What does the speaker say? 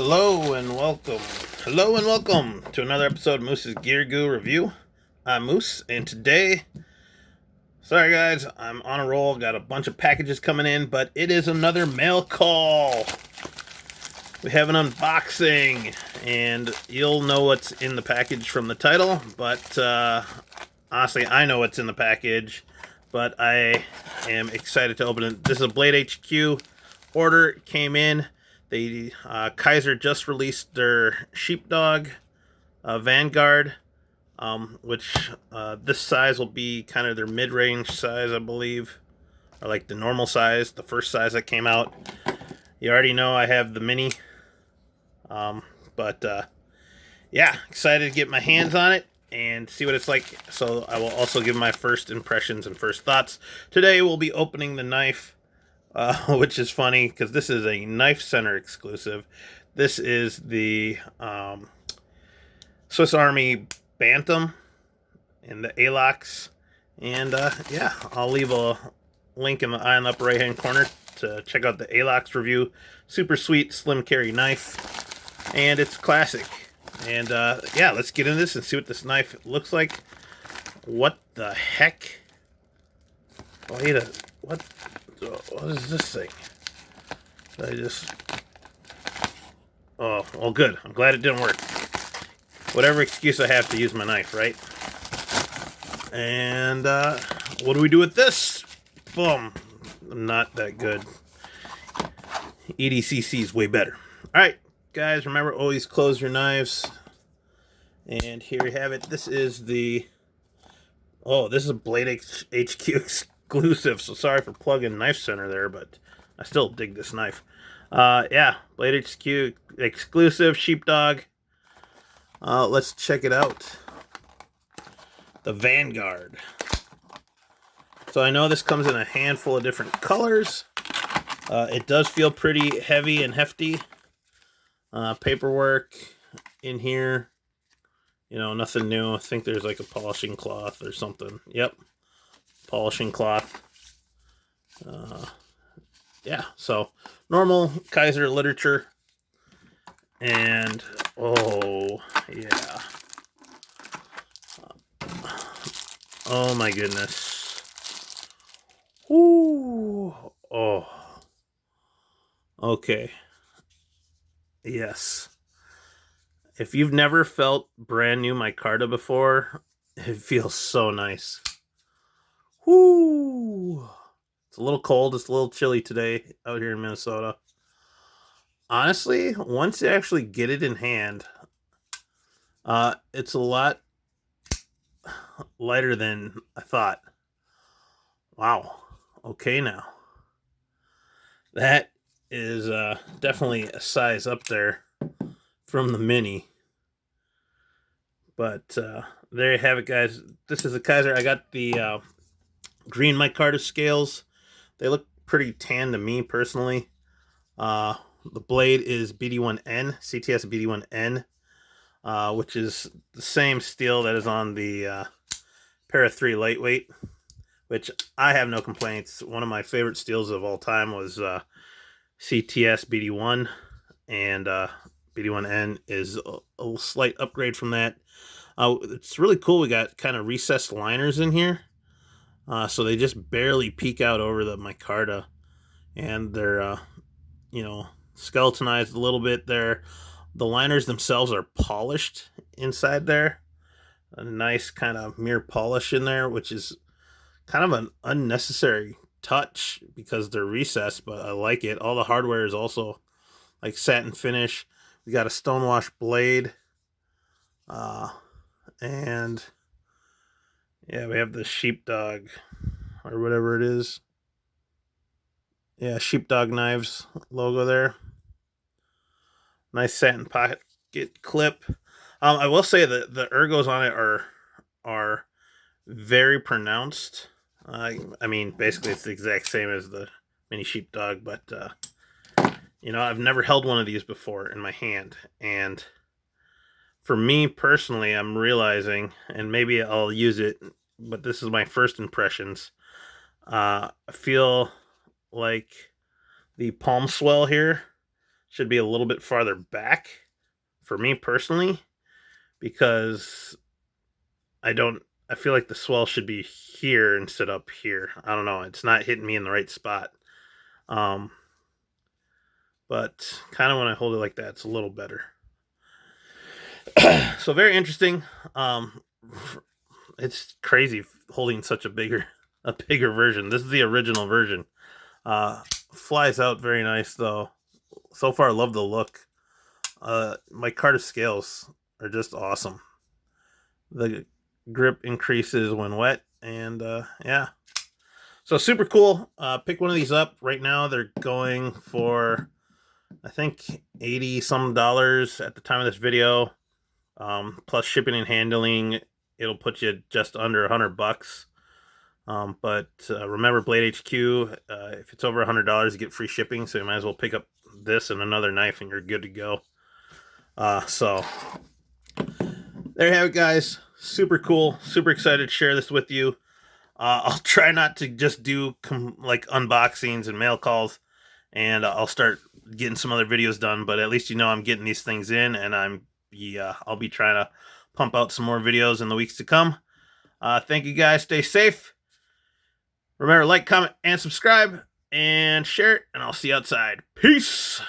Hello and welcome. Hello and welcome to another episode of Moose's Gear Goo Review. I'm Moose, and today, sorry guys, I'm on a roll. Got a bunch of packages coming in, but it is another mail call. We have an unboxing, and you'll know what's in the package from the title, but honestly, I know what's in the package, but I am excited to open it. This is a Blade HQ order. It came in. They Kizer just released their Sheepdog Vanguard, which this size will be kind of their mid-range size, I believe, or like the normal size, the first size that came out. You already know I have the mini, but yeah, excited to get my hands on it and see what it's like. So I will also give my first impressions and first thoughts. Today we'll be opening the knife. Which is funny because this is a Knife Center exclusive. This is the Swiss Army Bantam and the ALOX. And yeah, I'll leave a link in the upper right hand corner to check out the ALOX review. Super sweet, slim carry knife. And it's classic. And yeah, let's get into this and see what this knife looks like. What the heck? Wait a... What is this thing? Oh, well, good. I'm glad it didn't work. Whatever excuse I have to use my knife, right? And what do we do with this? Boom. Not that good. EDCC is way better. All right, guys, remember, always close your knives. And here we have it. This is the... Oh, this is a Blade HQ exclusive, so sorry for plugging Knife Center there, but I still dig this knife. Yeah, Blade HQ exclusive Sheepdog. Let's check it out. The Vanguard. So I know this comes in a handful of different colors. It does feel pretty heavy and hefty. Paperwork in here. You know, nothing new. I think there's like a polishing cloth or something. Yep. Polishing cloth. Yeah, so normal Kizer literature. And, oh, yeah. Oh my goodness. Ooh. Oh. Okay. Yes. If you've never felt brand new Micarta before, it feels so nice. Whoo! It's a little cold. It's a little chilly today out here in Minnesota. Honestly, once you actually get it in hand, it's a lot lighter than I thought. Wow. Okay, now. That is definitely a size up there from the mini. But there you have it, guys. This is a Kizer. I got the green Micarta scales. They look pretty tan to me personally. The blade is BD1N, CTS BD1N, which is the same steel that is on the Para 3 lightweight, which I have no complaints. One of my favorite steels of all time was CTS BD1, and BD1N is a slight upgrade from that. It's really cool. We got kind of recessed liners in here. So they just barely peek out over the Micarta. And they're, you know, skeletonized a little bit there. The liners themselves are polished inside there. A nice kind of mirror polish in there, which is kind of an unnecessary touch because they're recessed, but I like it. All the hardware is also like satin finish. We got a stonewash blade. And yeah, we have the Sheepdog or whatever it is. Yeah, Sheepdog Knives logo there. Nice satin pocket clip. I will say that the ergos on it are very pronounced. I mean, basically it's the exact same as the mini Sheepdog, but you know, I've never held one of these before in my hand, and for me personally, I'm realizing, and maybe I'll use it, but this is my first impressions. I feel like the palm swell here should be a little bit farther back for me personally, because I feel like the swell should be here instead of up here. I don't know. It's not hitting me in the right spot. But kind of when I hold it like that, it's a little better. So very interesting. It's crazy holding such a bigger version. This is the original version. Flies out very nice though. So far, I love the look. Micarta scales are just awesome. The grip increases when wet, and yeah. So super cool. Pick one of these up right now. They're going for, I think, $80 some at the time of this video. Plus shipping and handling, it'll put you just under $100. But remember, Blade HQ, if it's over $100, you get free shipping. So you might as well pick up this and another knife, and you're good to go. So there you have it, guys. Super cool. Super excited to share this with you. I'll try not to just do like unboxings and mail calls, and I'll start getting some other videos done. But at least you know I'm getting these things in, and I'll be trying to pump out some more videos in the weeks to come. Thank you, guys. Stay safe. Remember, like, comment, and subscribe, and share it, and I'll see you outside. Peace.